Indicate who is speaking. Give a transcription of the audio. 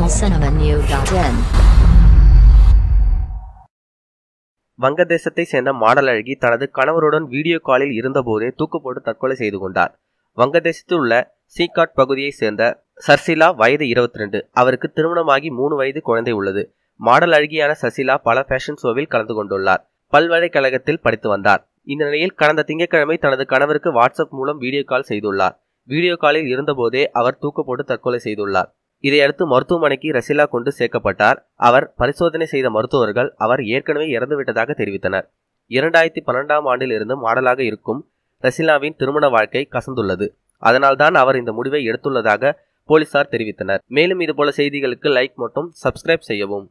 Speaker 1: tamilcinemanew.in.
Speaker 2: வங்கதேசத்தை சேர்ந்த model அழகி தனது கணவருடன் வீடியோ காலில் இருந்தபோதே தூக்கு போட்டு தற்கொலை செய்து கொண்டார். வங்கதேசத்தில் உள்ள சீகாட் பகுதியைச் சேர்ந்த சர்சிலா வயது 22. அவருக்கு திருமணமாகி 3 வயது குழந்தை உள்ளது. மாடல் அழகியான சர்சிலா பல ஃபேஷன் ஷோவில் கலந்து கொண்டுள்ளார். பல்கலைக்கழகத்தில் படித்து வந்தார். இந்த நிலையில் கடந்த திங்கட்கிழமை தனது கணவருக்கு வாட்ஸ்அப் மூலம் வீடியோ கால் செய்துள்ளார். வீடியோ காலில் இருந்தபோதே அவர் தூக்கு போட்டு தற்கொலை செய்துள்ளார். இதையடுத்து மருத்துவமனைக்கு ரசிலா கொண்டு சேர்க்கப்பட்டார். அவர் பரிசோதனை செய்த மருத்துவர்கள் அவர் ஏற்கனவே இறந்துவிட்டதாக தெரிவித்தனர். 2012ஆம் ஆண்டில் இருந்து மாடலாக இருக்கும் ரசிலாவின் திருமண வாழ்க்கை கசந்துள்ளது. அதனால்தான் அவர் இந்த முடிவை எடுத்துள்ளதாக போலீசார் தெரிவித்தனர். மேலும் இதுபோல செய்திகளுக்கு லைக் மற்றும் சப்ஸ்கிரைப் செய்யவும்.